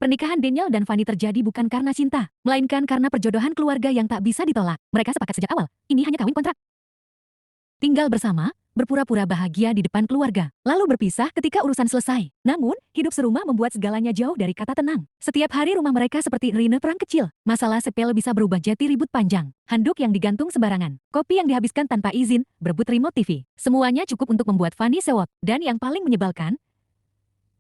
Pernikahan Daniel dan Fanny terjadi bukan karena cinta, melainkan karena perjodohan keluarga yang tak bisa ditolak. Mereka sepakat sejak awal, ini hanya kawin kontrak. Tinggal bersama, berpura-pura bahagia di depan keluarga, lalu berpisah ketika urusan selesai. Namun, hidup serumah membuat segalanya jauh dari kata tenang. Setiap hari rumah mereka seperti arena perang kecil. Masalah sepele bisa berubah jadi ribut panjang. Handuk yang digantung sembarangan, kopi yang dihabiskan tanpa izin, berebut remote TV. Semuanya cukup untuk membuat Fanny sewot. Dan yang paling menyebalkan,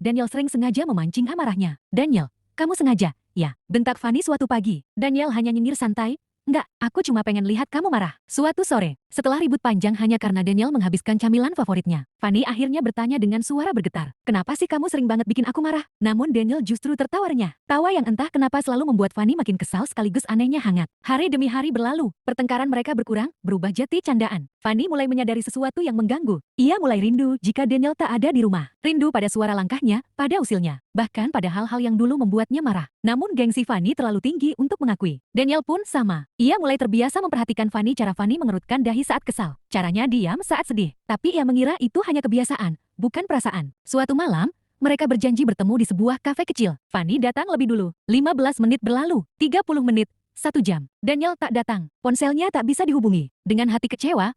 Daniel sering sengaja memancing amarahnya. Daniel, kamu sengaja? Ya, bentak Fanny suatu pagi. Daniel hanya nyengir santai. Enggak, aku cuma pengen lihat kamu marah. Suatu sore, setelah ribut panjang hanya karena Daniel menghabiskan camilan favoritnya, Fanny akhirnya bertanya dengan suara bergetar. Kenapa sih kamu sering banget bikin aku marah? Namun Daniel justru tertawarnya. Tawa yang entah kenapa selalu membuat Fanny makin kesal sekaligus anehnya hangat. Hari demi hari berlalu, pertengkaran mereka berkurang, berubah jadi candaan. Fanny mulai menyadari sesuatu yang mengganggu. Ia mulai rindu jika Daniel tak ada di rumah. Rindu pada suara langkahnya, pada usilnya, bahkan pada hal-hal yang dulu membuatnya marah. Namun gengsi Fanny terlalu tinggi untuk mengakui. Daniel pun sama. Ia mulai terbiasa memperhatikan Fanny. Cara Fanny mengerutkan dahi saat kesal. Caranya diam saat sedih. Tapi ia mengira itu hanya kebiasaan, bukan perasaan. Suatu malam, mereka berjanji bertemu di sebuah kafe kecil. Fanny datang lebih dulu. 15 menit berlalu, 30 menit, 1 jam. Daniel tak datang. Ponselnya tak bisa dihubungi. Dengan hati kecewa,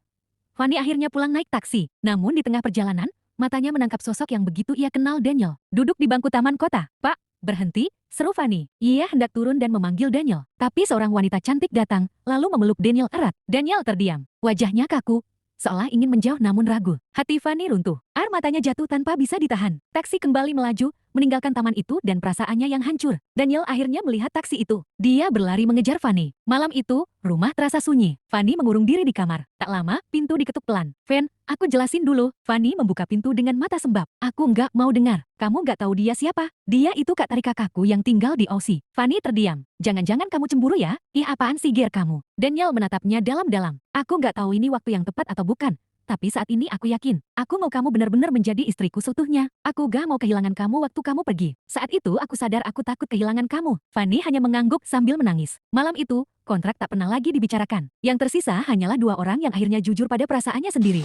Fanny akhirnya pulang naik taksi. Namun di tengah perjalanan, matanya menangkap sosok yang begitu ia kenal Daniel. Duduk di bangku taman kota. Pak, berhenti, seru Fanny. Ia hendak turun dan memanggil Daniel. Tapi seorang wanita cantik datang, lalu memeluk Daniel erat. Daniel terdiam. Wajahnya kaku, seolah ingin menjauh namun ragu. Hati Fanny runtuh. Air matanya jatuh tanpa bisa ditahan. Taksi kembali melaju, meninggalkan taman itu dan perasaannya yang hancur. Daniel akhirnya melihat taksi itu. Dia berlari mengejar Fanny. Malam itu, rumah terasa sunyi. Fanny mengurung diri di kamar. Tak lama, pintu diketuk pelan. Van, aku jelasin dulu. Fanny membuka pintu dengan mata sembab. Aku nggak mau dengar. Kamu nggak tahu dia siapa? Dia itu Kak Tari kakakku yang tinggal di Aussie. Fanny terdiam. Jangan-jangan kamu cemburu ya? Ih apaan sih ger kamu? Daniel menatapnya dalam-dalam. Aku nggak tahu ini waktu yang tepat atau bukan. Tapi saat ini aku yakin, aku mau kamu benar-benar menjadi istriku seutuhnya. Aku gak mau kehilangan kamu waktu kamu pergi. Saat itu aku sadar aku takut kehilangan kamu. Fanny hanya mengangguk sambil menangis. Malam itu, kontrak tak pernah lagi dibicarakan. Yang tersisa hanyalah 2 orang yang akhirnya jujur pada perasaannya sendiri.